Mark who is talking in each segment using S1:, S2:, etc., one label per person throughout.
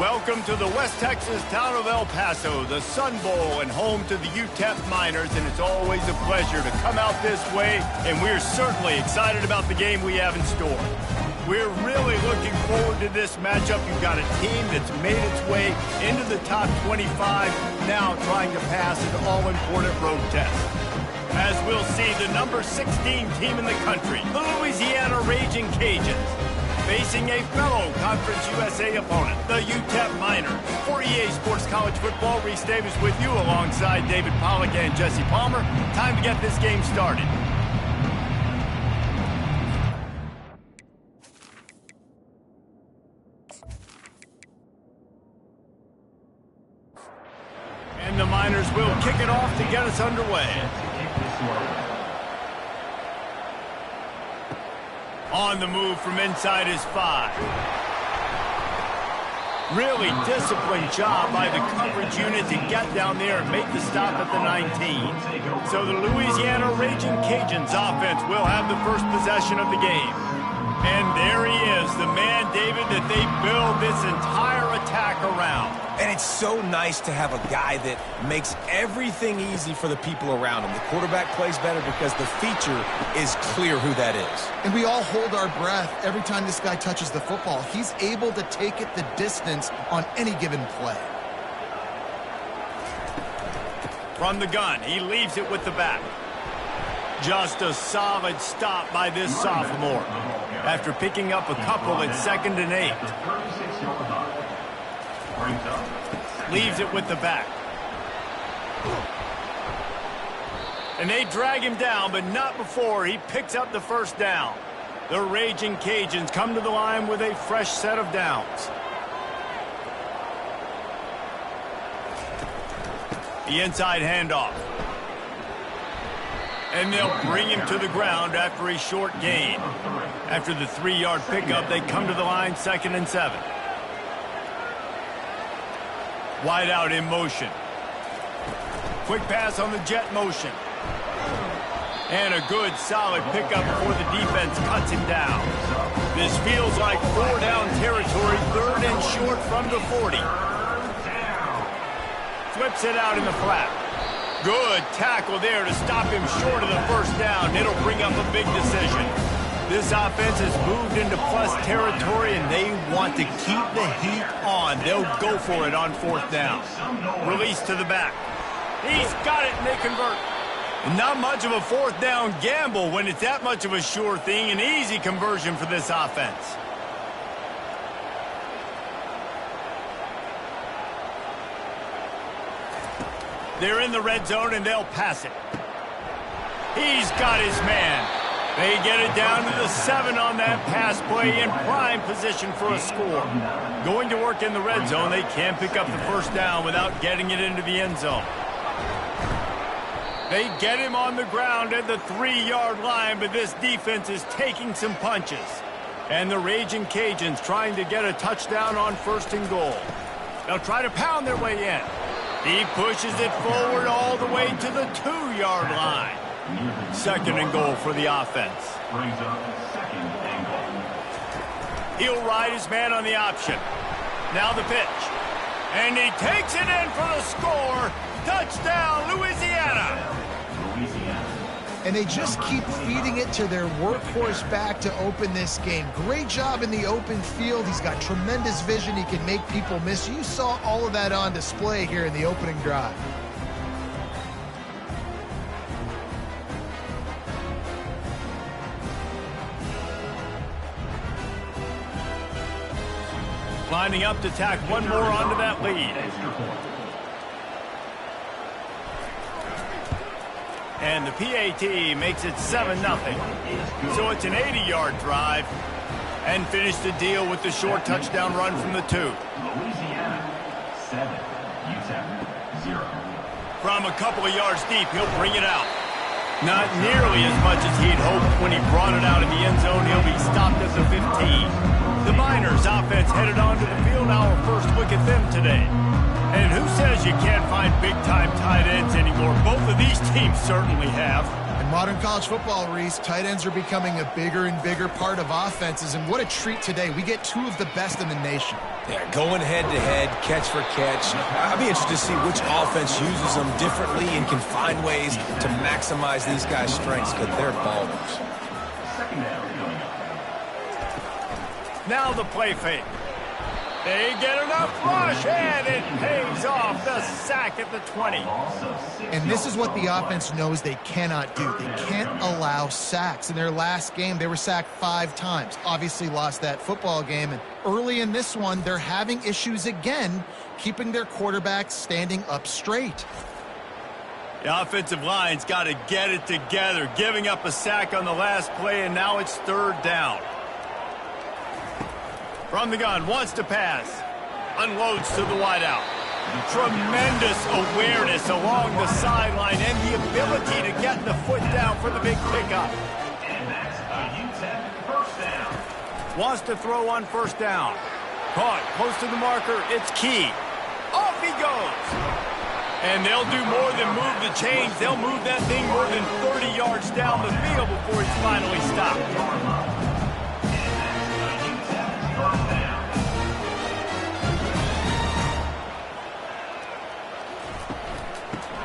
S1: Welcome to the West Texas town of El Paso, the Sun Bowl, and home to the Utep Miners, and it's always a pleasure to come out this way, and we're certainly excited about the game we have in store. We're really looking forward to this matchup. You've got a team that's made its way into the top 25, now trying to pass an all-important road test. As we'll see, the number 16 team in the country, the Louisiana Raging Cajuns, facing a fellow Conference USA opponent, the Utep Miners. For EA Sports College Football, Reese Davis with you alongside David Pollack and Jesse Palmer. Time to get this game started. And the Miners will kick it off to get us underway. On the move from inside his 5. Really disciplined job by the coverage unit to get down there and make the stop at the 19. So the Louisiana Raging Cajuns offense will have the first possession of the game. And there he is, the man, David, that they build this entire attack around.
S2: And it's so nice to have a guy that makes everything easy for the people around him. The quarterback plays better because the feature is clear who that is.
S3: And we all hold our breath every time this guy touches the football. He's able to take it the distance on any given play.
S1: From the gun, he leaves it with the back. Just a solid stop by this sophomore after picking up a couple at 2nd and 8. Leaves it with the back. And they drag him down, but not before he picks up the first down. The Raging Cajuns come to the line with a fresh set of downs. The inside handoff. And they'll bring him to the ground after a short gain. After the 3-yard pickup, they come to the line 2nd and 7. Wide out in motion. Quick pass on the jet motion. And a good, solid pickup before the defense cuts him down. This feels like 4-down territory, 3rd and short from the 40. Flips it out in the flat. Good tackle there to stop him short of the first down. It'll bring up a big decision. This offense has moved into plus territory, and they want to keep the heat on. They'll go for it on 4th down. Release to the back. He's got it, and they convert. Not much of a 4th down gamble when it's that much of a sure thing. An easy conversion for this offense. They're in the red zone, and they'll pass it. He's got his man. They get it down to the 7 on that pass play, in prime position for a score. Going to work in the red zone, they can't pick up the first down without getting it into the end zone. They get him on the ground at the 3-yard line, but this defense is taking some punches. And the Raging Cajuns trying to get a touchdown on 1st and goal. They'll try to pound their way in. He pushes it forward all the way to the 2-yard line. 2nd and goal for the offense. He'll ride his man on the option. Now the pitch. And he takes it in for the score. Touchdown, Louisiana.
S3: And they just keep feeding it to their workhorse back to open this game. Great job in the open field. He's got tremendous vision. He can make people miss. You saw all of that on display here in the opening drive.
S1: Lining up to tack one more onto that lead. And the PAT makes it 7-0. So it's an 80-yard drive. And finish the deal with the short touchdown run from the 2.
S4: Louisiana 7, Utep 0.
S1: From a couple of yards deep, he'll bring it out. Not nearly as much as he'd hoped when he brought it out in the end zone. He'll be stopped at the 15. The Miners offense headed onto the field. Our first look at them today. And who says you can't find big-time tight ends anymore? Both of these teams certainly have.
S3: In modern college football, Reese, tight ends are becoming a bigger and bigger part of offenses. And what a treat today. We get 2 of the best in the nation.
S2: Yeah, going head-to-head, catch for catch. I'd be interested to see which offense uses them differently and can find ways to maximize these guys' strengths because they're ballers.
S4: Second down coming up.
S1: Now the play fake. They get enough rush, and it pays off. The sack at the 20.
S3: And this is what the offense knows they cannot do. They can't allow sacks. In their last game, they were sacked 5 times. Obviously lost that football game. And early in this one, they're having issues again, keeping their quarterback standing up straight.
S1: The offensive line's got to get it together, giving up a sack on the last play, and now it's 3rd down. From the gun, wants to pass. Unloads to the wideout. Tremendous awareness along the sideline and the ability to get the foot down for the big pickup.
S4: And that's a Utep first down.
S1: Wants to throw on 1st down. Caught close to the marker. It's Key. Off he goes. And they'll do more than move the chains. They'll move that thing more than 30 yards down the field before it's finally stopped.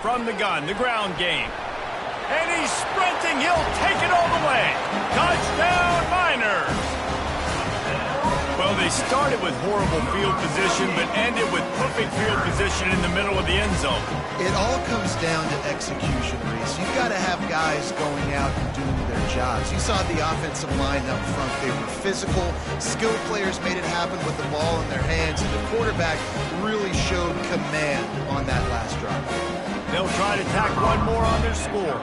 S1: From the gun, the ground game. And he's sprinting. He'll take it all the way. Touchdown, Miners. Well, they started with horrible field position, but ended with perfect field position in the middle of the end zone.
S3: It all comes down to execution, Reese. You've got to have guys going out and doing their jobs. You saw the offensive line up front. They were physical. Skilled players made it happen with the ball in their hands, and the quarterback really showed command on that last drive.
S1: They'll try to tack one more on their score.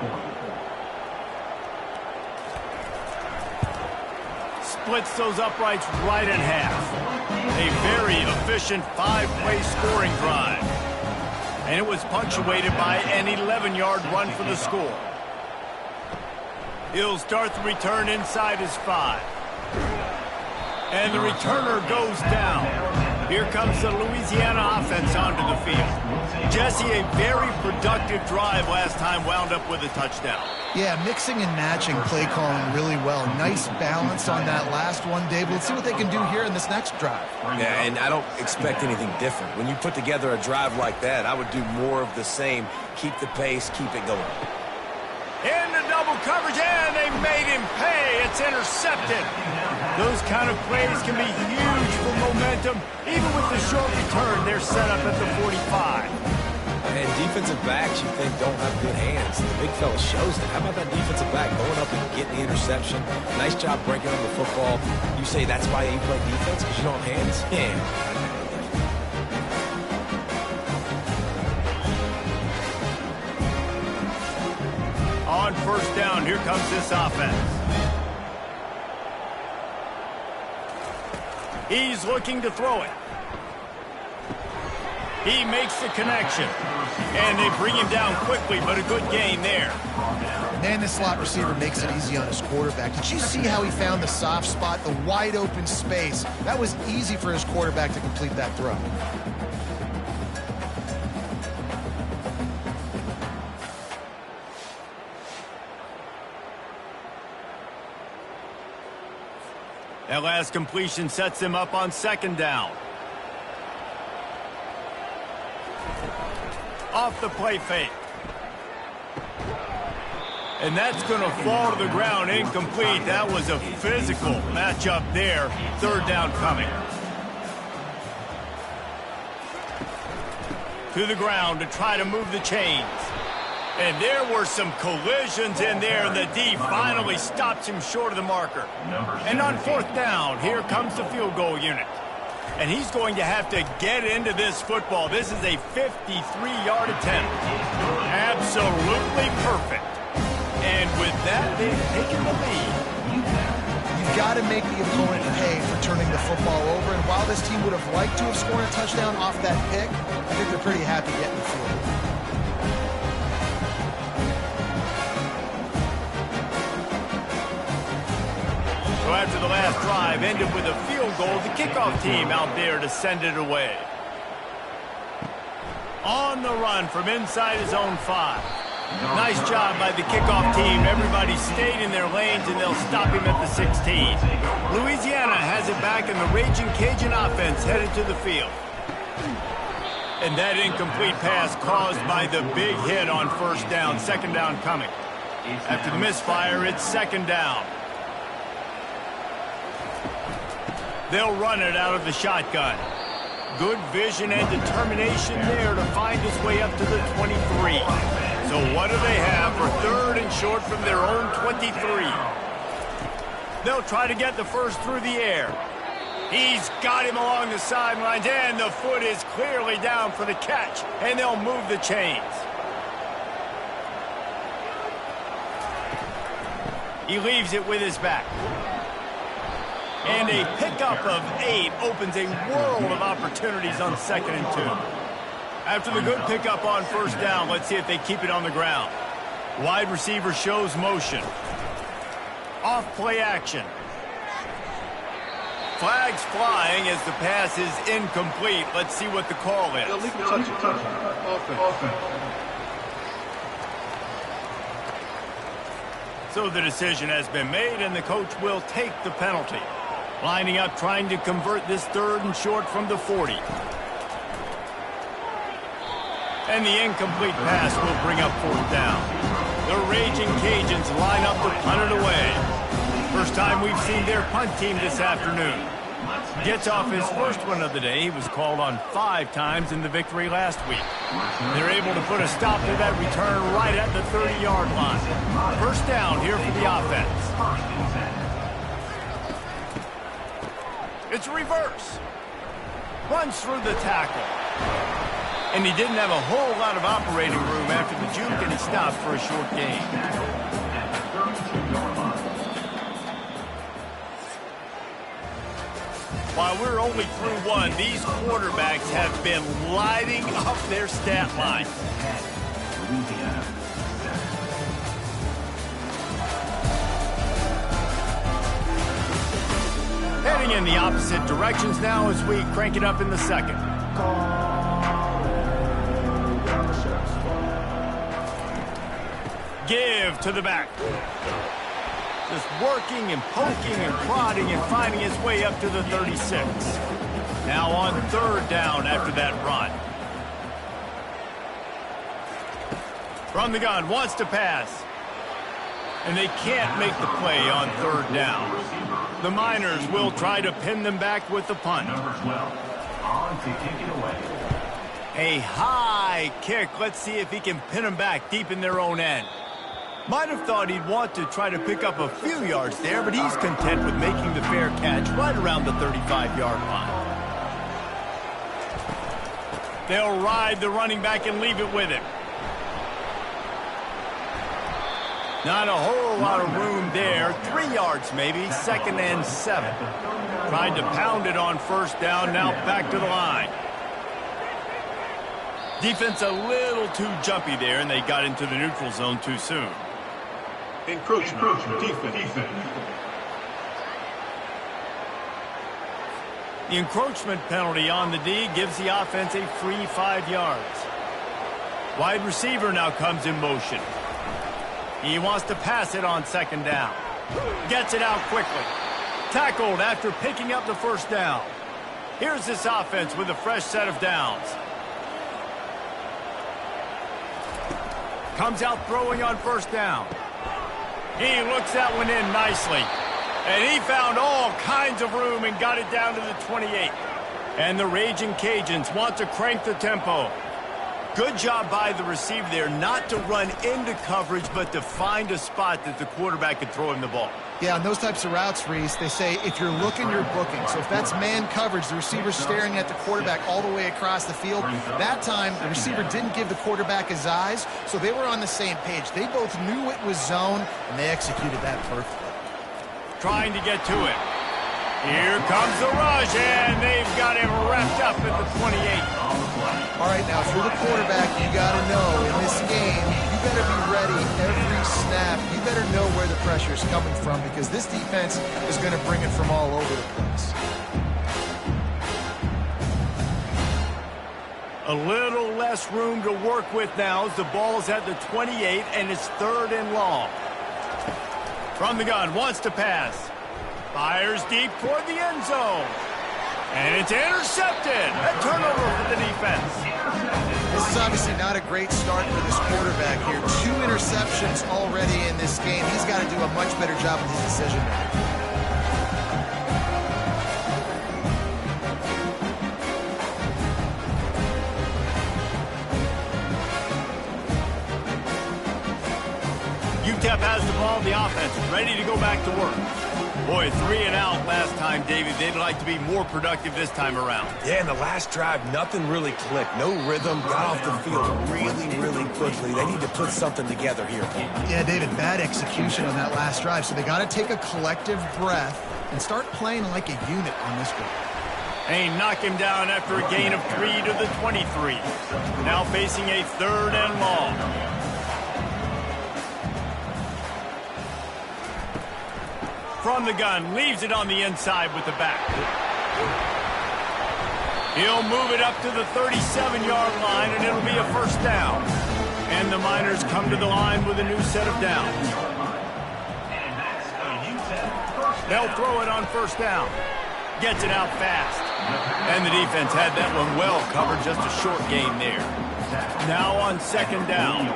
S1: Splits those uprights right in half. A very efficient 5-play scoring drive. And it was punctuated by an 11-yard run for the score. He'll start the return inside his 5. And the returner goes down. Here comes the Louisiana offense onto the field. Jesse, a very productive drive last time, wound up with a touchdown.
S3: Yeah, mixing and matching play calling really well. Nice balance on that last one, Dave. Let's see what they can do here in this next drive.
S2: Yeah, and I don't expect anything different. When you put together a drive like that, I would do more of the same. Keep the pace, keep it going.
S1: Into double coverage, and they made him pay. It's intercepted. Those kind of plays can be huge for momentum. Even with the short return, they're set up at the 45.
S2: And defensive backs you think don't have good hands. The big fella shows that. How about that defensive back going up and getting the interception? Nice job breaking up the football. You say that's why you play defense, because you don't have hands? Yeah.
S1: On 1st down, here comes this offense. He's looking to throw it. He makes the connection. And they bring him down quickly, but a good gain there.
S3: Man, the slot receiver makes it easy on his quarterback. Did you see how he found the soft spot, the wide open space? That was easy for his quarterback to complete that throw.
S1: That last completion sets him up on 2nd down. Off the play fake. And that's going to fall to the ground incomplete. That was a physical matchup there. 3rd down coming. To the ground to try to move the chains. And there were some collisions in there, and the D finally stops him short of the marker. And on 4th down, here comes the field goal unit. And he's going to have to get into this football. This is a 53-yard attempt. Absolutely perfect. And with that, they've taken the lead.
S3: You've got to make the opponent pay for turning the football over. And while this team would have liked to have scored a touchdown off that pick, I think they're pretty happy getting the field.
S1: So after the last drive ended with a field goal, the kickoff team out there to send it away. On the run from inside his own 5. Nice job by the kickoff team. Everybody stayed in their lanes, and they'll stop him at the 16. Louisiana has it back, and the Raging Cajun offense headed to the field. And that incomplete pass caused by the big hit on first down. Second down coming. After the misfire, it's second down. They'll run it out of the shotgun. Good vision and determination there to find his way up to the 23. So what do they have for third and short from their own 23? They'll try to get the first through the air. He's got him along the sidelines, and the foot is clearly down for the catch, and they'll move the chains. He leaves it with his back. And a pickup of 8 opens a world of opportunities on 2nd and 2. After the good pickup on first down, let's see if they keep it on the ground. Wide receiver shows motion. Off play action. Flags flying as the pass is incomplete. Let's see what the call is. So the decision has been made, and the coach will take the penalty. Lining up, trying to convert this third and short from the 40. And the incomplete pass will bring up fourth down. The Raging Cajuns line up to punt it away. First time we've seen their punt team this afternoon. Gets off his first one of the day. He was called on 5 times in the victory last week. They're able to put a stop to that return right at the 30-yard line. First down here for the offense. It's reverse. Runs through the tackle. And he didn't have a whole lot of operating room after the juke, and he stopped for a short gain. While we're only through one, these quarterbacks have been lighting up their stat line. Heading in the opposite directions now as we crank it up in the second. Give to the back. Just working and poking and prodding and finding his way up to the 36. Now on third down after that run. From the gun, wants to pass. And they can't make the play on third down. The Miners will try to pin them back with the punt.
S4: Number 12, on to kick it away.
S1: A high kick. Let's see if he can pin them back deep in their own end. Might have thought he'd want to try to pick up a few yards there, but he's content with making the fair catch right around the 35-yard line. They'll ride the running back and leave it with him. Not a whole lot of room there. 3 yards maybe, 2nd and 7. Tried to pound it on first down, now back to the line. Defense a little too jumpy there, and they got into the neutral zone too soon.
S5: Encroachment. Defense.
S1: The encroachment penalty on the D gives the offense a free 5 yards. Wide receiver now comes in motion. He wants to pass it on second down. Gets it out quickly. Tackled after picking up the first down. Here's this offense with a fresh set of downs. Comes out throwing on first down. He looks that one in nicely. And he found all kinds of room and got it down to the 28. And the Raging Cajuns want to crank the tempo. Good job by the receiver there not to run into coverage, but to find a spot that the quarterback could throw him the ball.
S3: Yeah, on those types of routes, Reese, they say if you're looking, you're booking. So if that's man coverage, the receiver's staring at the quarterback all the way across the field. That time, the receiver didn't give the quarterback his eyes, so they were on the same page. They both knew it was zone, and they executed that perfectly.
S1: Trying to get to it. Here comes the rush, and they've got him wrapped up at the 28.
S3: All right, now, if you're the quarterback, you got to know in this game, you better be ready every snap. You better know where the pressure is coming from because this defense is going to bring it from all over the place.
S1: A little less room to work with now as the ball's at the 28 and it's 3rd and long. From the gun, wants to pass. Fires deep toward the end zone. And it's intercepted. A turnover for the defense.
S3: This is obviously not a great start for this quarterback here. 2 interceptions already in this game. He's got to do a much better job with his decision making.
S1: Utep has the ball, the offense ready to go back to work. Boy, 3 and out last time, David. They'd like to be more productive this time around.
S2: Yeah, in the last drive, nothing really clicked. No rhythm, got off the field really quickly. They need to put something together here.
S3: Yeah, David, bad execution on that last drive. So they got to take a collective breath and start playing like a unit on this one.
S1: And knock him down after a gain of 3 to the 23. Now facing a 3rd and long. From the gun, leaves it on the inside with the back. He'll move it up to the 37-yard line, and it'll be a 1st down. And the Miners come to the line with a new set of downs. They'll throw it on 1st down. Gets it out fast. And the defense had that one well covered, just a short gain there. Now on 2nd down.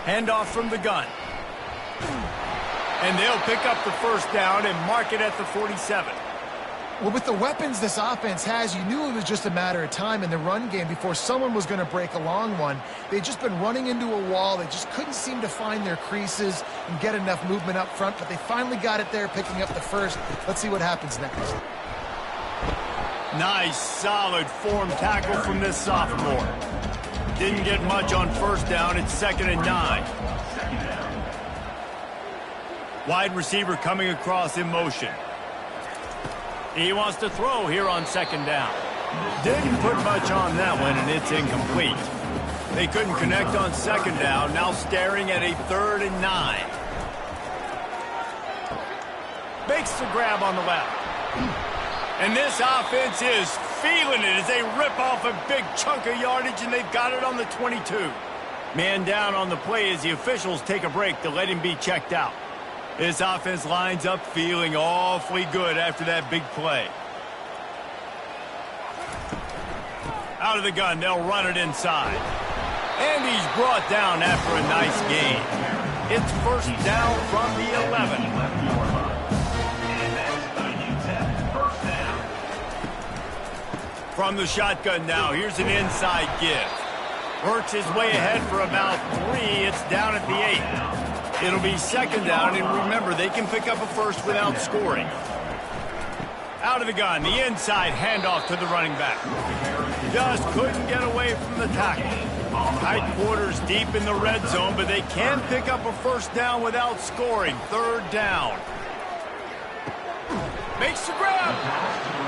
S1: Handoff from the gun. And they'll pick up the 1st down and mark it at the 47.
S3: Well, with the weapons this offense has, you knew it was just a matter of time in the run game before someone was going to break a long one. They'd just been running into a wall. They just couldn't seem to find their creases and get enough movement up front, but they finally got it there, picking up the 1st. Let's see what happens next.
S1: Nice, solid form tackle from this sophomore. Didn't get much on 1st down. It's 2nd and 9. Wide receiver coming across in motion. He wants to throw here on 2nd down. Didn't put much on that one, and it's incomplete. They couldn't connect on 2nd down. Now staring at a 3rd and 9. Makes the grab on the left. And this offense is feeling it as they rip off a big chunk of yardage, and they've got it on the 22. Man down on the play as the officials take a break to let him be checked out. This offense lines up feeling awfully good after that big play. Out of the gun, they'll run it inside. And he's brought down after a nice gain. It's 1st down from the 11. From the shotgun now, here's an inside give. Works his way ahead for about 3. It's down at the 8. It'll be 2nd down, and remember, they can pick up a 1st without scoring. Out of the gun, the inside handoff to the running back. Just couldn't get away from the tackle. Tight quarters deep in the red zone, but they can pick up a 1st down without scoring. 3rd down. Makes the grab.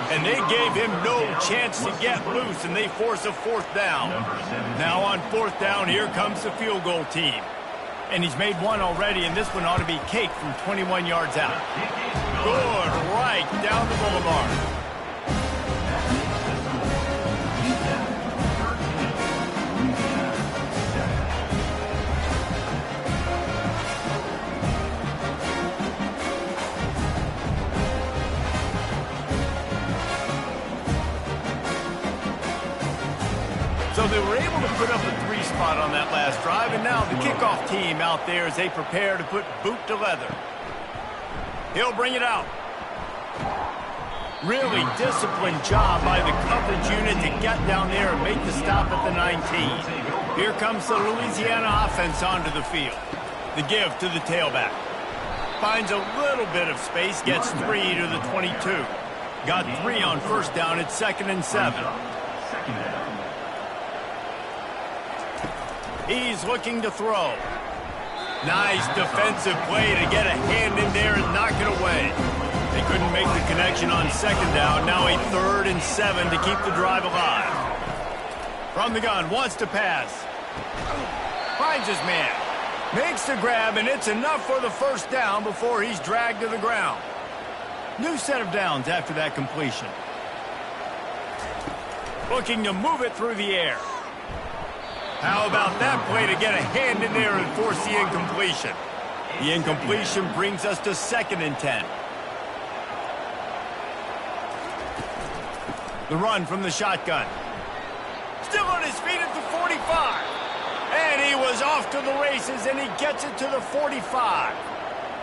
S1: And they gave him no chance to get loose, and they force a 4th down. Now on 4th down, here comes the field goal team. And he's made one already, and this one ought to be cake from 21 yards out. Good, right down the boulevard. So they were able to put up a 3 spot on that last drive, and now the kickoff team out there as they prepare to put boot to leather. He'll bring it out. Really disciplined job by the coverage unit to get down there and make the stop at the 19. Here comes the Louisiana offense onto the field. The give to the tailback. Finds a little bit of space, gets 3 to the 22. Got 3 on 1st down. It's 2nd and 7. He's looking to throw. Nice defensive play to get a hand in there and knock it away. They couldn't make the connection on 2nd down. Now a 3rd and 7 to keep the drive alive. From the gun, wants to pass. Finds his man. Makes the grab, and it's enough for the 1st down before he's dragged to the ground. New set of downs after that completion. Looking to move it through the air. How about that play to get a hand in there and force the incompletion? The incompletion brings us to 2nd and 10. The run from the shotgun. Still on his feet at the 45. And he was off to the races, and he gets it to the 45.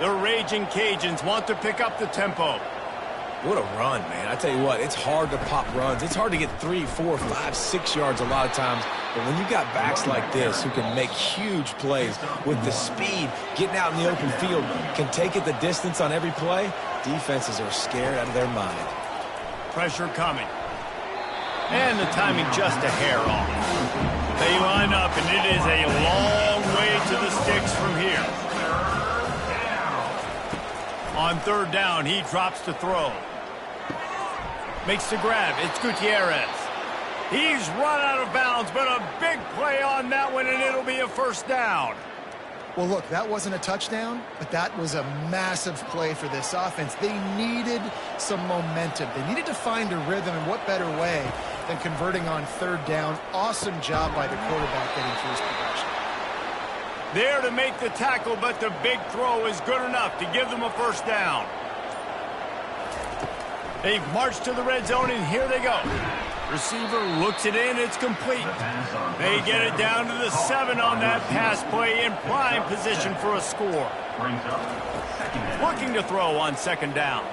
S1: The Raging Cajuns want to pick up the tempo.
S2: What a run, man. I tell you what, it's hard to pop runs. It's hard to get 3, 4, 5, 6 yards a lot of times. But when you got backs like this who can make huge plays with the speed, getting out in the open field, can take it the distance on every play, defenses are scared out of their mind.
S1: Pressure coming. And the timing just a hair off. They line up, and it is a long way to the sticks from here. On 3rd down, he drops to throw. Makes the grab. It's Gutierrez. He's run out of bounds, but a big play on that one, and it'll be a 1st down.
S3: Well, look, that wasn't a touchdown, but that was a massive play for this offense. They needed some momentum. They needed to find a rhythm, and what better way than converting on 3rd down. Awesome job by the quarterback getting through his progression.
S1: There to make the tackle, but the big throw is good enough to give them a 1st down. They've marched to the red zone, and here they go. Receiver looks it in. It's complete. They get it down to the 7 on that pass play in prime position for a score. Looking to throw on 2nd down.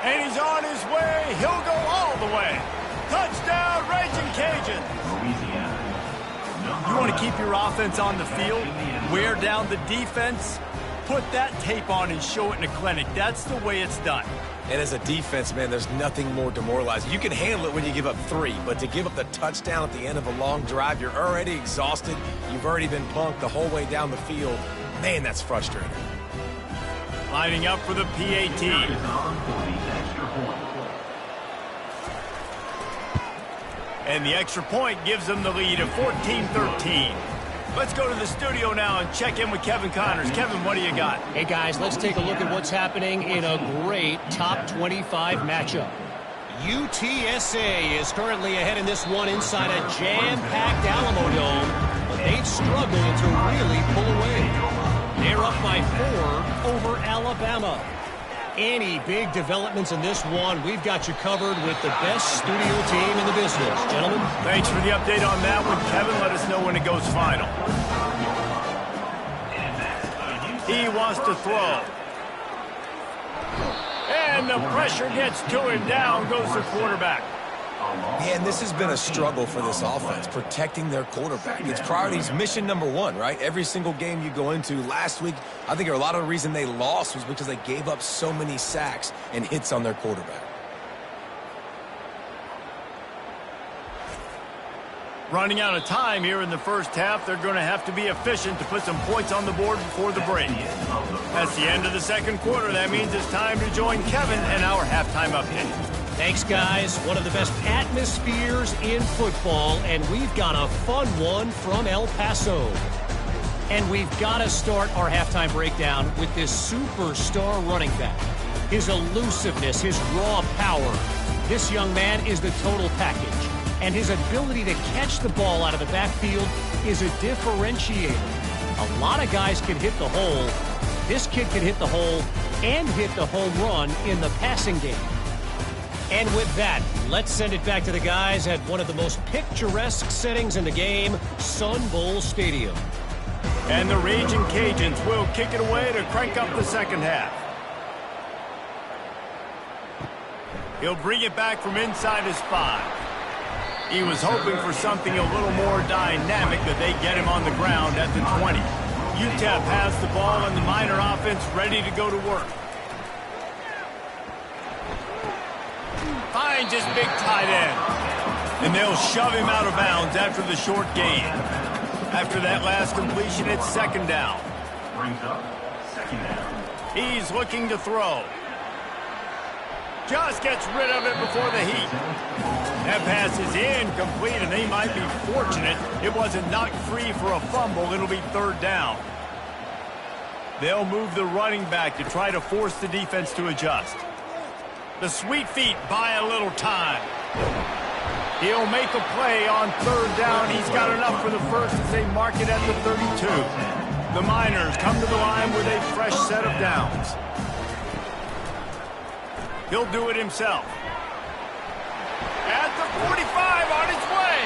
S1: And he's on his way. He'll go all the way. Touchdown, Raging Cajuns.
S4: Louisiana.
S1: You want to keep your offense on the field, wear down the defense, put that tape on and show it in a clinic. That's the way it's done.
S2: And as a defense, man, there's nothing more demoralizing. You can handle it when you give up 3, but to give up the touchdown at the end of a long drive, you're already exhausted. You've already been punked the whole way down the field. Man, that's frustrating.
S1: Lining up for the PAT. And the extra point gives them the lead of 14-13. Let's go to the studio now and check in with Kevin Connors. Kevin, what do you got?
S5: Hey, guys, let's take a look at what's happening in a great top 25 matchup. UTSA is currently ahead in this one inside a jam-packed Alamo Dome, but they've struggled to really pull away. They're up by 4 over Alabama. Any big developments in this one, we've got you covered with the best studio team in the business. Gentlemen.
S1: Thanks for the update on that one, Kevin. Let us know when it goes final. He wants to throw. And the pressure gets to him. Down goes the quarterback.
S2: Man, this has been a struggle for this offense, protecting their quarterback. It's priorities, mission number 1, right? Every single game you go into. Last week, I think a lot of the reason they lost was because they gave up so many sacks and hits on their quarterback.
S1: Running out of time here in the first half. They're going to have to be efficient to put some points on the board before the break. That's the end of the second quarter. That means it's time to join Kevin and our halftime update.
S5: Thanks, guys. One of the best atmospheres in football, and we've got a fun one from El Paso. And we've got to start our halftime breakdown with this superstar running back. His elusiveness, his raw power. This young man is the total package. And his ability to catch the ball out of the backfield is a differentiator. A lot of guys can hit the hole. This kid can hit the hole and hit the home run in the passing game. And with that, let's send it back to the guys at one of the most picturesque settings in the game, Sun Bowl Stadium.
S1: And the Raging Cajuns will kick it away to crank up the second half. He'll bring it back from inside his 5. He was hoping for something a little more dynamic, but they get him on the ground at the 20. Utep has the ball and the Miner offense ready to go to work. Finds his big tight end. And they'll shove him out of bounds after the short gain. After that last completion, it's second down.
S4: Brings up second down.
S1: He's looking to throw. Just gets rid of it before the heat. That pass is incomplete, and they might be fortunate it wasn't knocked free for a fumble. It'll be third down. They'll move the running back to try to force the defense to adjust. The Sweet Feet buy a little time. He'll make a play on third down. He's got enough for the first as they mark it at the 32. The Miners come to the line with a fresh set of downs. He'll do it himself. At the 45 on his way.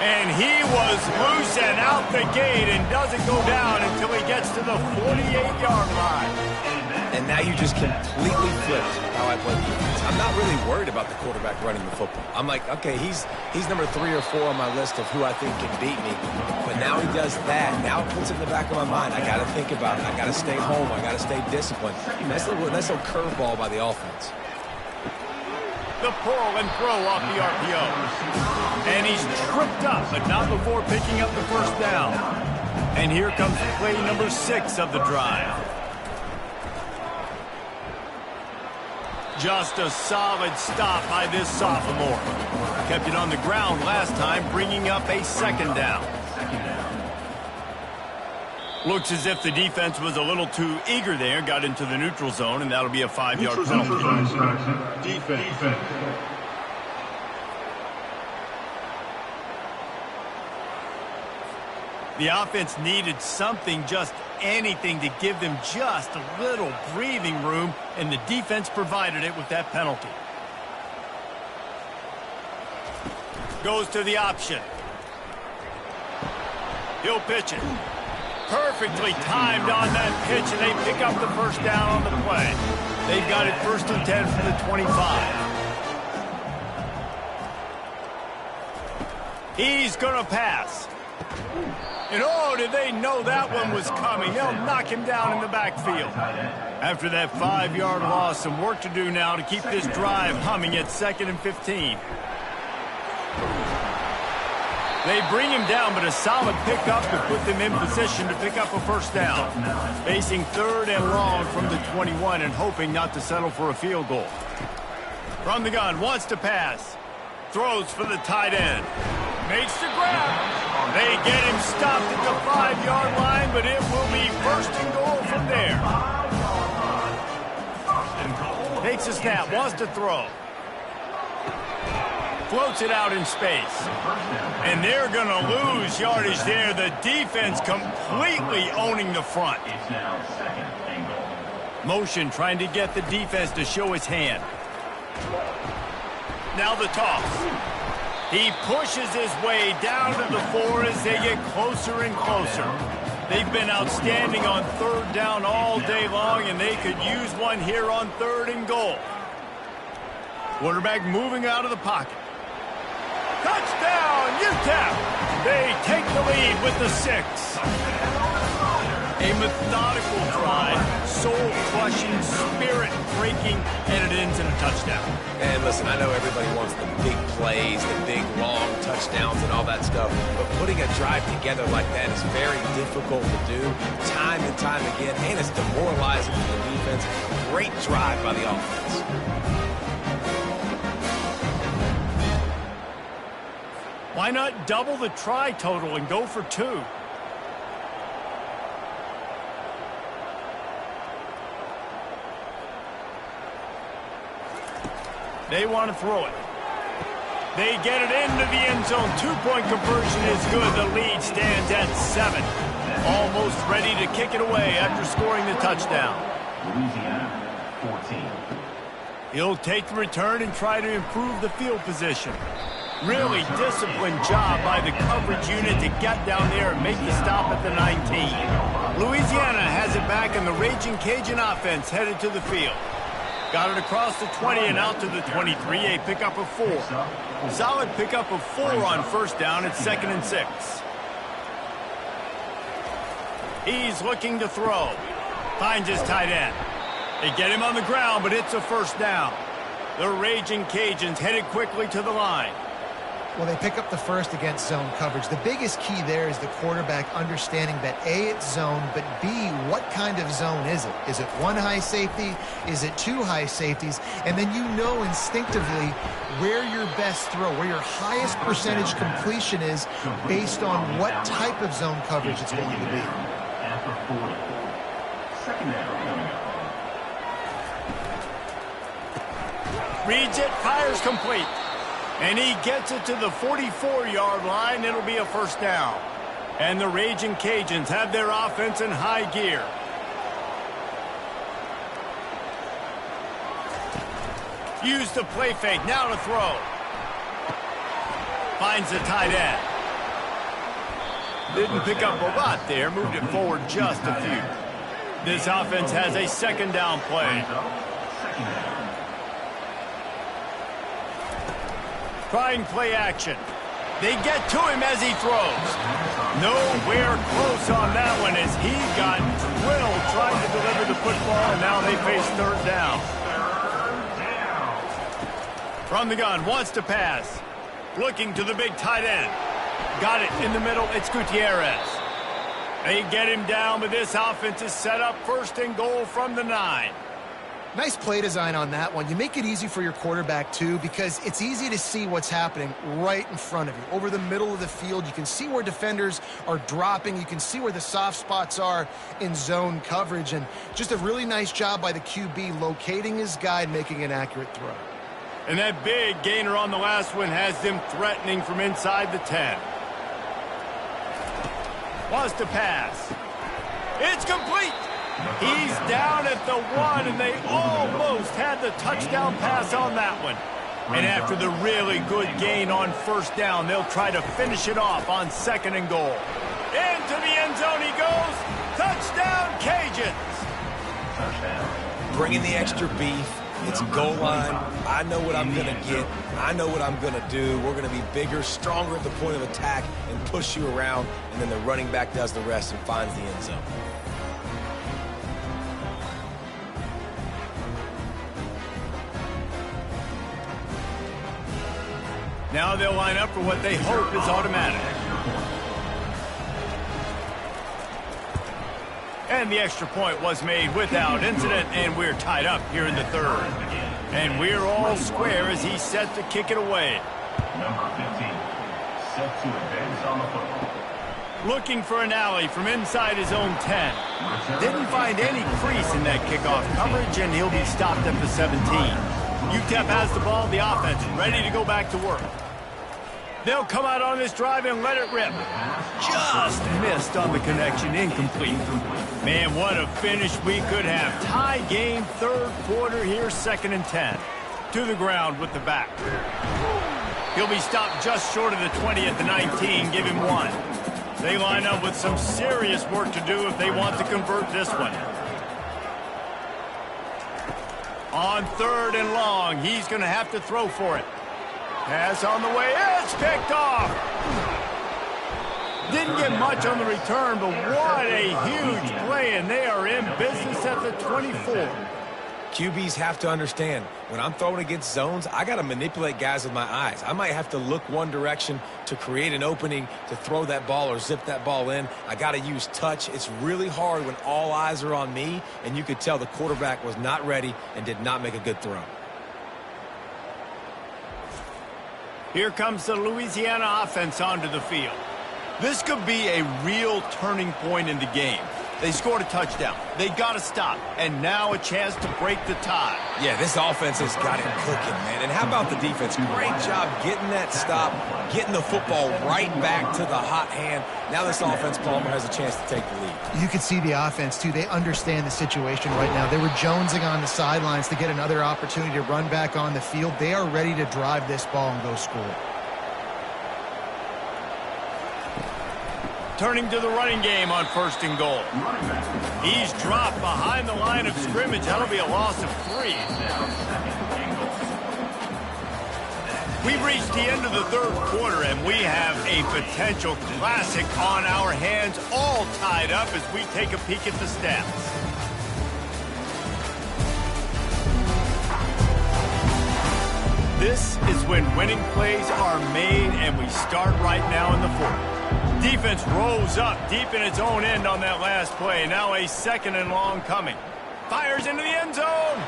S1: And he was loose and out the gate and doesn't go down until he gets to the 48-yard line.
S2: And now you just completely flipped how I play defense. I'm not really worried about the quarterback running the football. I'm like, okay, he's number 3 or 4 on my list of who I think can beat me. But now he does that. Now it puts it in the back of my mind. I got to think about it. I got to stay home. I got to stay disciplined. That's a little curveball by the offense.
S1: The pull and throw off the RPO. And he's tripped up, but not before picking up the first down. And here comes play number 6 of the drive. Just a solid stop by this sophomore. Kept it on the ground last time, bringing up a second down. Looks as if the defense was a little too eager there, got into the neutral zone, and that'll be a 5-yard penalty.
S4: Defense.
S1: The offense needed something, just anything, to give them just a little breathing room, and the defense provided it with that penalty. Goes to the option. He'll pitch it. Perfectly timed on that pitch, and they pick up the first down on the play. They've got it 1st and 10 from the 25. He's going to pass. And oh, did they know that one was coming? They'll knock him down in the backfield. After that 5-yard loss, some work to do now to keep this drive humming at 2nd and 15. They bring him down, but a solid pickup to put them in position to pick up a first down. Facing 3rd and long from the 21 and hoping not to settle for a field goal. From the gun, wants to pass. Throws for the tight end. Makes the grab. They get him stopped at the 5-yard line, but it will be 1st and goal from there. Takes a snap, wants to throw. Floats it out in space. And they're going to lose yardage there. The defense completely owning the front. Motion trying to get the defense to show his hand. Now the toss. He pushes his way down to the 4 as they get closer and closer. They've been outstanding on 3rd down all day long, and they could use one here on 3rd and goal. Quarterback moving out of the pocket. Touchdown, Utep! They take the lead with the 6. A methodical drive, soul-crushing, spirit-breaking, and it ends in a touchdown.
S2: And listen, I know everybody wants the big plays, the big, long touchdowns and all that stuff, but putting a drive together like that is very difficult to do time and time again, and it's demoralizing for the defense. Great drive by the offense.
S1: Why not double the try total and go for 2? They want to throw it. They get it into the end zone. 2-point conversion is good. The lead stands at 7. Almost ready to kick it away after scoring the touchdown.
S4: Louisiana, 14.
S1: He'll take the return and try to improve the field position. Really disciplined job by the coverage unit to get down there and make the stop at the 19. Louisiana has it back, and the Raging Cajun offense headed to the field. Got it across the 20 and out to the 23, a pickup of 4. Solid pickup of 4 on 1st down at 2nd and 6. He's looking to throw. Finds his tight end. They get him on the ground, but it's a 1st down. The Raging Cajuns headed quickly to the line.
S3: Well, they pick up the first against zone coverage. The biggest key there is the quarterback understanding that A, it's zone, but B, what kind of zone is it? Is it 1 high safety? Is it 2 high safeties? And then you know instinctively where your best throw, where your highest percentage completion is based on what type of zone coverage it's going to be.
S4: After 40. 2nd down.
S1: Reads it, fires complete. And he gets it to the 44-yard line. It'll be a first down. And the Raging Cajuns have their offense in high gear. Use the play fake, now to throw. Finds the tight end. Didn't pick up a lot there, moved it forward just a few. This offense has a second down play. Trying play action. They get to him as he throws. Nowhere close on that one as he got drilled trying to deliver the football, and now they face third down. From the gun, wants to pass. Looking to the big tight end. Got it in the middle, it's Gutierrez. They get him down, but this offense is set up first and goal from the 9.
S3: Nice play design on that one. You make it easy for your quarterback, too, because it's easy to see what's happening right in front of you. Over the middle of the field, you can see where defenders are dropping. You can see where the soft spots are in zone coverage. And just a really nice job by the QB locating his guy and making an accurate throw.
S1: And that big gainer on the last one has them threatening from inside the 10. Wants to pass. It's complete. He's down at the 1, and they almost had the touchdown pass on that one. And after the really good gain on first down, they'll try to finish it off on second and goal. Into the end zone he goes. Touchdown, Cajuns.
S2: Bringing the extra beef. It's goal line. I know what I'm going to get. I know what I'm going to do. We're going to be bigger, stronger at the point of attack and push you around, and then the running back does the rest and finds the end zone.
S1: Now they'll line up for what they hope is automatic. And the extra point was made without incident, and we're tied up here in the third. And we're all square as he's set to kick it away.
S4: Number 15, set to advance on the football.
S1: Looking for an alley from inside his own 10. Didn't find any crease in that kickoff coverage, and he'll be stopped at the 17. Utep has the ball, the offense ready to go back to work. They'll come out on this drive and let it rip. Just missed on the connection, incomplete. Man, what a finish we could have. Tie game, third quarter here, 2nd and 10. To the ground with the back. He'll be stopped just short of the 20 at the 19, give him 1. They line up with some serious work to do if they want to convert this one. On 3rd and long, he's going to have to throw for it. Pass on the way, it's picked off. Didn't get much on the return, but what a huge play, and they are in business at the 24.
S2: QBs have to understand, when I'm throwing against zones, I got to manipulate guys with my eyes. I might have to look one direction to create an opening to throw that ball or zip that ball in. I got to use touch. It's really hard when all eyes are on me, and you could tell the quarterback was not ready and did not make a good throw.
S1: Here comes the Louisiana offense onto the field. This could be a real turning point in the game. They scored a touchdown. They got to stop. And now a chance to break the tie.
S2: Yeah, this offense has got him cooking, man. And how about the defense? Great job getting that stop, getting the football right back to the hot hand. Now this offense, Palmer, has a chance to take the lead.
S3: You can see the offense, too. They understand the situation right now. They were jonesing on the sidelines to get another opportunity to run back on the field. They are ready to drive this ball and go score.
S1: Turning to the running game on 1st and goal. He's dropped behind the line of scrimmage. That'll be a loss of 3. We've reached the end of the third quarter, and we have a potential classic on our hands, all tied up as we take a peek at the stats. This is when winning plays are made, and we start right now in the fourth. Defense rose up deep in its own end on that last play. Now a 2nd and long coming. Fires into the end zone.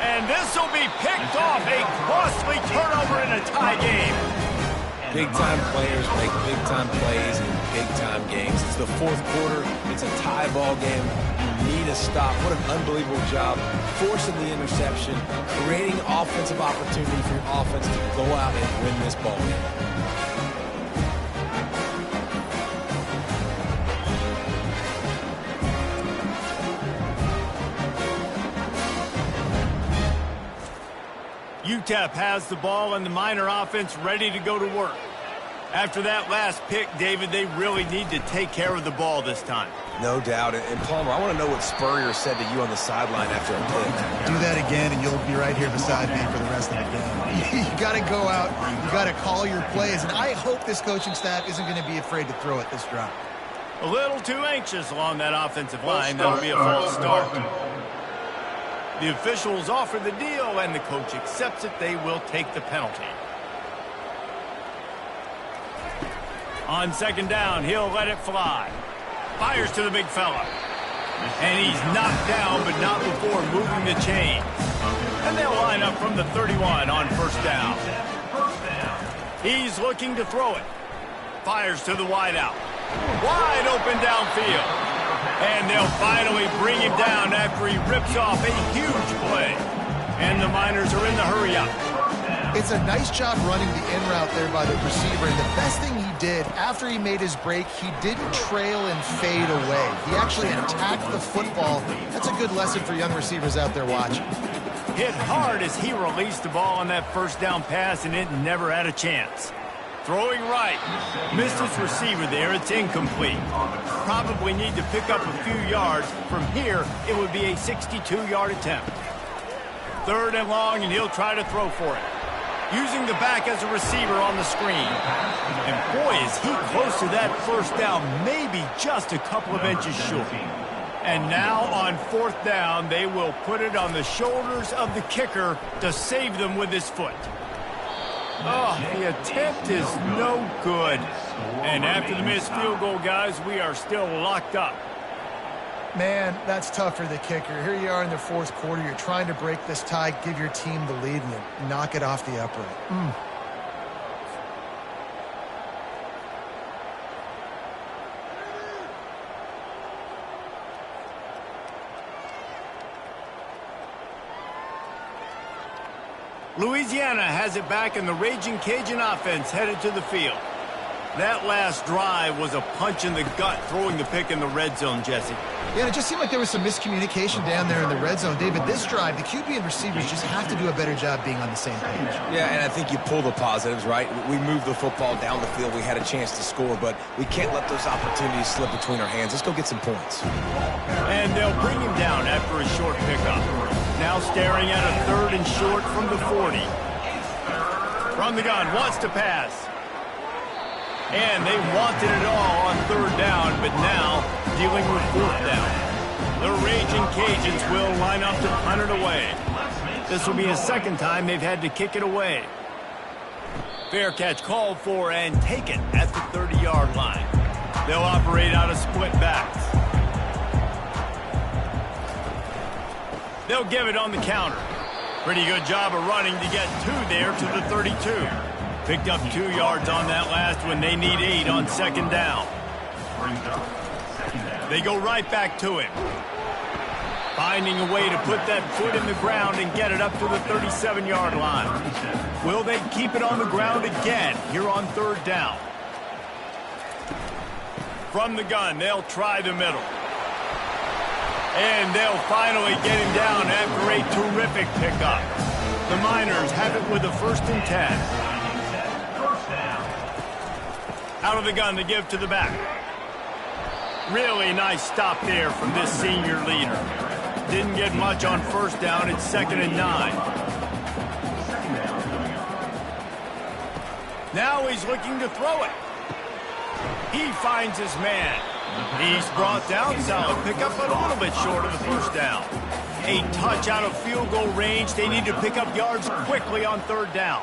S1: And this will be picked off. A costly turnover in a tie game.
S2: Big-time players make big-time plays in big-time games. It's the fourth quarter. It's a tie ball game. You need a stop. What an unbelievable job forcing the interception, creating offensive opportunity for your offense to go out and win this ball game.
S1: Utep has the ball and the Miner offense ready to go to work. After that last pick, David, they really need to take care of the ball this time.
S2: No doubt. And Palmer, I want to know what Spurrier said to you on the sideline after a pick.
S3: Do that again, and you'll be right here beside me for the rest of the game. You got to go out. You got to call your plays. And I hope this coaching staff isn't going to be afraid to throw it this drive.
S1: A little too anxious along that offensive line. That'll be a false start. The officials offer the deal, and the coach accepts it. They will take the penalty. On second down, he'll let it fly. Fires to the big fella. And he's knocked down, but not before moving the chains. And they'll line up from the 31 on first down. He's looking to throw it. Fires to the wideout. Wide open downfield. And they'll finally bring him down after he rips off a huge play. And the Miners are in the hurry-up.
S3: It's a nice job running the in route there by the receiver. And the best thing he did after he made his break, he didn't trail and fade away. He actually attacked the football. That's a good lesson for young receivers out there watching.
S1: Hit hard as he released the ball on that first down pass, and it never had a chance. Throwing right. Missed his receiver there. It's incomplete. Probably need to pick up a few yards. From here, it would be a 62-yard attempt. Third and long, and he'll try to throw for it. Using the back as a receiver on the screen. And boy, is he close to that first down, maybe just a couple of inches short. And now on fourth down, they will put it on the shoulders of the kicker to save them with his foot. Oh, the attempt is no good. And after the missed field goal, guys, we are still locked up.
S3: Man, that's tough for the kicker. Here you are in the fourth quarter. You're trying to break this tie, give your team the lead, and you knock it off the upright.
S1: Louisiana has it back, and the Raging Cajun offense headed to the field. That last drive was a punch in the gut, throwing the pick in the red zone, Jesse.
S3: Yeah, it just seemed like there was some miscommunication down there in the red zone. David, this drive, the QB and receivers just have to do a better job being on the same page.
S2: Yeah, and I think you pull the positives, right? We moved the football down the field. We had a chance to score, but we can't let those opportunities slip between our hands. Let's go get some points.
S1: And they'll bring him down after a short pickup. Now staring at a third and short from the 40. From the gun, wants to pass. And they wanted it all on third down, but now dealing with fourth down. The Raging Cajuns will line up to punt it away. This will be a second time they've had to kick it away. Fair catch called for and taken at the 30-yard line. They'll operate out of split backs. They'll give it on the counter. Pretty good job of running to get two there to the 32. Picked up 2 yards on that last one. They need 8 on second down. They go right back to him. Finding a way to put that foot in the ground and get it up to the 37-yard line. Will they keep it on the ground again here on third down? From the gun, they'll try the middle. And they'll finally get him down after a terrific pickup. The Miners have it with a 1st and 10. Out of the gun to give to the back. Really nice stop there from this senior leader. Didn't get much on first down. It's 2nd and 9. Now he's looking to throw it. He finds his man. He's brought down. Solid pickup, but a little bit short of the first down. A touch out of field goal range. They need to pick up yards quickly on third down.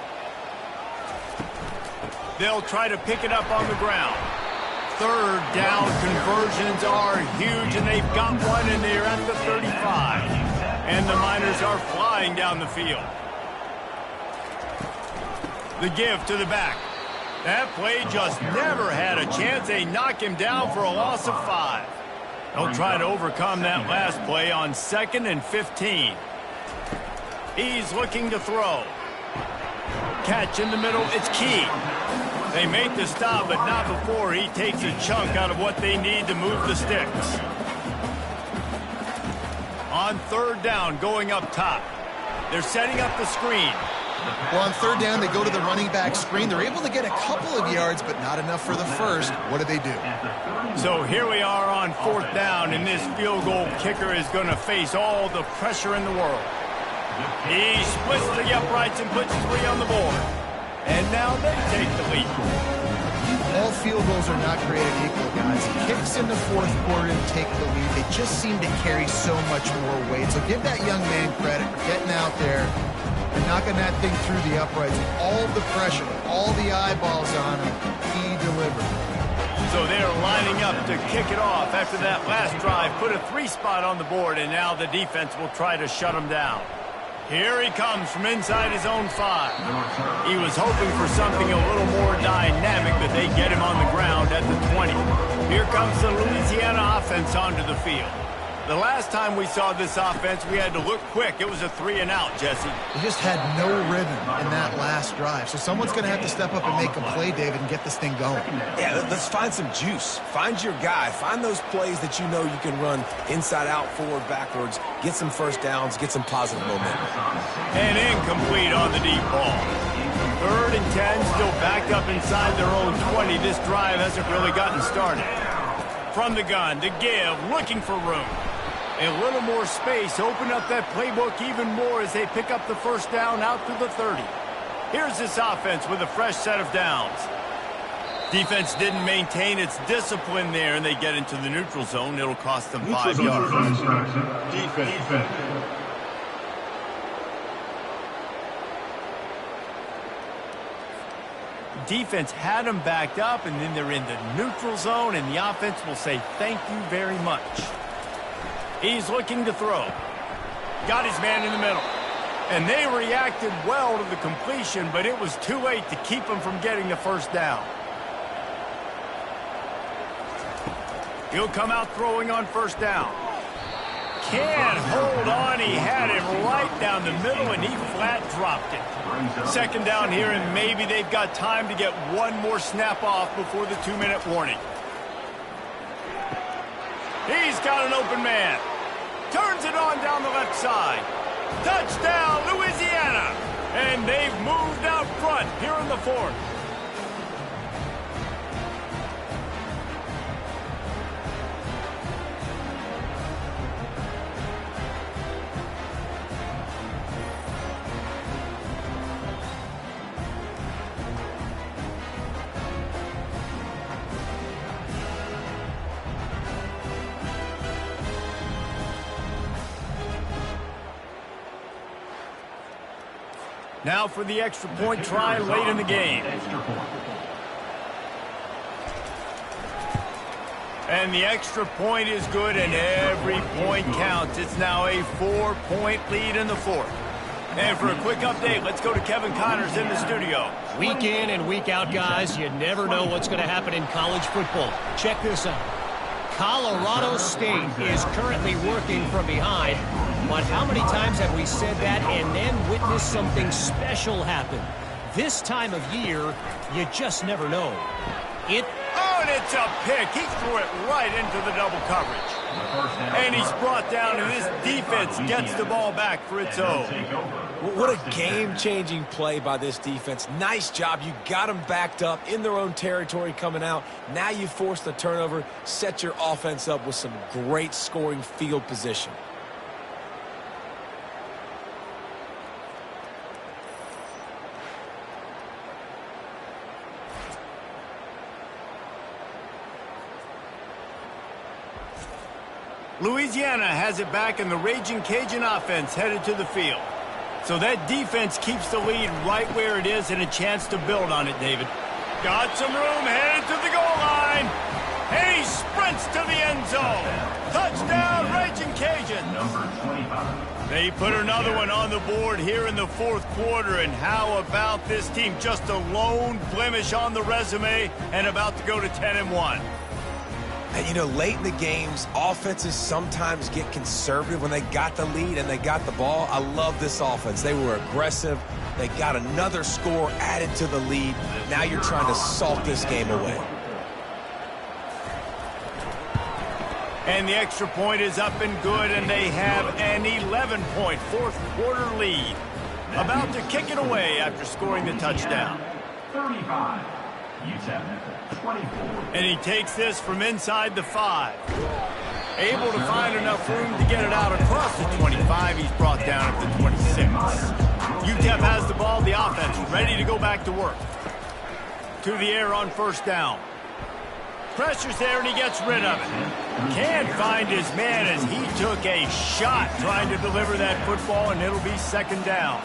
S1: They'll try to pick it up on the ground. Third down conversions are huge, and they've got one in there at the 35. And the Miners are flying down the field. The give to the back. That play just never had a chance. They knock him down for a loss of 5. They'll try to overcome that last play on 2nd and 15. He's looking to throw. Catch in the middle, it's key. They make the stop, but not before he takes a chunk out of what they need to move the sticks. On 3rd down, going up top. They're setting up the screen.
S3: Well, on 3rd down, they go to the running back screen. They're able to get a couple of yards, but not enough for the first. What do?
S1: So here we are on 4th down, and this field goal kicker is going to face all the pressure in the world. He splits the uprights and puts 3 on the board. And now they take the lead.
S3: All field goals are not created equal, guys. Kicks in the 4th quarter to take the lead. They just seem to carry so much more weight. So give that young man credit for getting out there and knocking that thing through the uprights. All the pressure, all the eyeballs on him, he delivered.
S1: So they're lining up to kick it off after that last drive. Put a 3 spot on the board, and now the defense will try to shut him down. Here he comes from inside his own 5. He was hoping for something a little more dynamic, but they get him on the ground at the 20. Here comes the Louisiana offense onto the field. The last time we saw this offense, we had to look quick. It was a 3-and-out, Jesse.
S3: They just had no rhythm in that last drive. So someone's going to have to step up and make a play, David, and get this thing going.
S2: Yeah, let's find some juice. Find your guy. Find those plays that you know you can run inside out, forward, backwards. Get some first downs. Get some positive momentum.
S1: And incomplete on the deep ball. 3rd and 10, still backed up inside their own 20. This drive hasn't really gotten started. From the gun to give, looking for room. A little more space, open up that playbook even more as they pick up the first down out to the 30. Here's this offense with a fresh set of downs. Defense didn't maintain its discipline there, and they get into the neutral zone. It'll cost them 5 yards.
S4: Defense.
S1: Defense had them backed up, and then they're in the neutral zone, and the offense will say thank you very much. He's looking to throw. Got his man in the middle. And they reacted well to the completion, but it was too late to keep him from getting the first down. He'll come out throwing on 1st down. Can't hold on. He had him right down the middle, and he flat dropped it. 2nd down here, and maybe they've got time to get one more snap off before the 2-minute warning. He's got an open man. Turns it on down the left side. Touchdown, Louisiana! And they've moved out front here in the 4th. Now for the extra point try late in the game. And the extra point is good, and every point counts. It's now a 4-point lead in the 4th. And for a quick update, let's go to Kevin Connors in the studio.
S5: Week in and week out, guys, you never know what's going to happen in college football. Check this out. Colorado State is currently working from behind. But how many times have we said that and then witnessed something special happen? This time of year, you just never know.
S1: Oh, and it's a pick. He threw it right into the double coverage. And he's brought down, and this defense gets the ball back for its own.
S2: What a game-changing play by this defense. Nice job. You got them backed up in their own territory coming out. Now you force the turnover, set your offense up with some great scoring field position.
S1: Louisiana has it back, and the Raging Cajun offense headed to the field. So that defense keeps the lead right where it is and a chance to build on it, David. Got some room, headed to the goal line. And he sprints to the end zone. Touchdown, Raging Cajun.
S4: Number 25.
S1: They put another one on the board here in the fourth quarter, and how about this team? Just a lone blemish on the resume and about to go to 10-1.
S2: And, you know, late in the games, offenses sometimes get conservative when they got the lead and they got the ball. I love this offense. They were aggressive. They got another score added to the lead. Now you're trying to salt this game away.
S1: And the extra point is up and good, and they have an 11-point fourth-quarter lead. About to kick it away after scoring the touchdown.
S4: 35. Utep, 24.
S1: And he takes this from inside the 5. Able to find enough room to get it out across the 25. He's brought down at the 26. Utep has the ball, the offense ready to go back to work. To the air on first down. Pressure's there, and he gets rid of it. Can't find his man as he took a shot trying to deliver that football, and it'll be second down.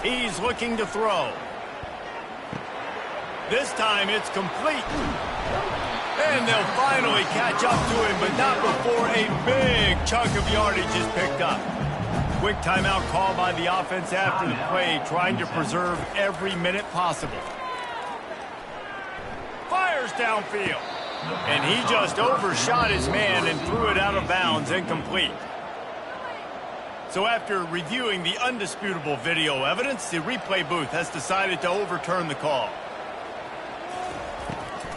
S1: He's looking to throw. This time it's complete. And they'll finally catch up to him, but not before a big chunk of yardage is picked up. Quick timeout call by the offense after the play, trying to preserve every minute possible. Fires downfield. And he just overshot his man and threw it out of bounds, incomplete. So after reviewing the undisputable video evidence, the replay booth has decided to overturn the call.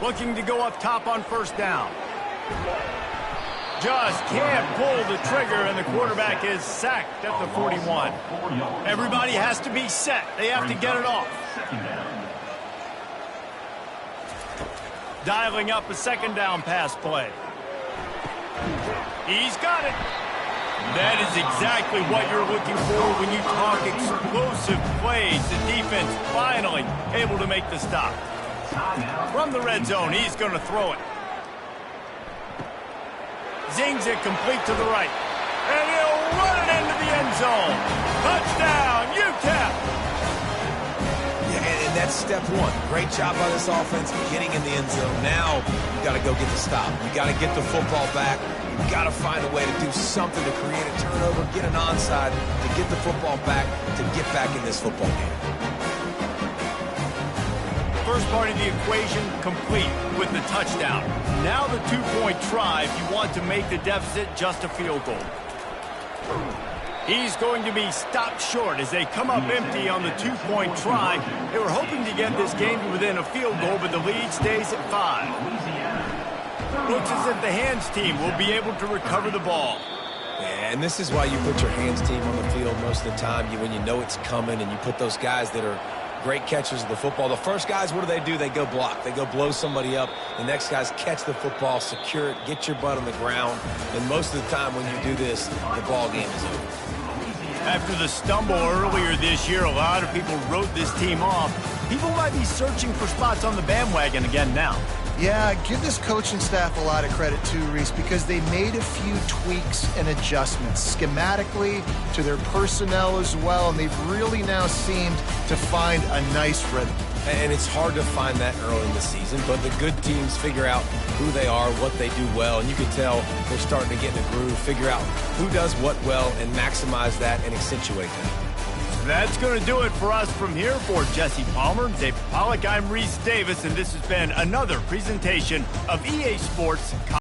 S1: Looking to go up top on first down. Just can't pull the trigger, and the quarterback is sacked at the 41. Everybody has to be set. They have to get it off. Dialing up a second down pass play. He's got it. That is exactly what you're looking for when you talk explosive plays. The defense finally able to make the stop. From the red zone, he's going to throw it. Zings it complete to the right. And he'll run it into the end zone. Touchdown, Utep!
S2: Yeah, and that's step one. Great job by this offense getting in the end zone. Now you got to go get the stop. You got to get the football back. You got to find a way to do something to create a turnover, get an onside, to get the football back, to get back in this football game.
S1: First part of the equation complete with the touchdown. Now the two-point try if you want to make the deficit just a field goal. He's going to be stopped short as they come up empty on the two-point try. They were hoping to get this game to within a field goal, but the lead stays at 5. Looks as if the hands team will be able to recover the ball.
S2: Yeah, and this is why you put your hands team on the field most of the time. When you know it's coming, and you put those guys that are great catchers of the football. The first guys, what do? They go block. They go blow somebody up. The next guys catch the football, secure it, get your butt on the ground. And most of the time when you do this, the ball game is over.
S1: After the stumble earlier this year, a lot of people wrote this team off. People might be searching for spots on the bandwagon again now.
S3: Yeah, give this coaching staff a lot of credit too, Reese, because they made a few tweaks and adjustments schematically to their personnel as well, and they've really now seemed to find a nice rhythm.
S2: And it's hard to find that early in the season, but the good teams figure out who they are, what they do well, and you can tell they're starting to get in a groove, figure out who does what well, and maximize that and accentuate that.
S1: That's going to do it for us from here. For Jesse Palmer, Dave Pollack, I'm Reese Davis, and this has been another presentation of EA Sports.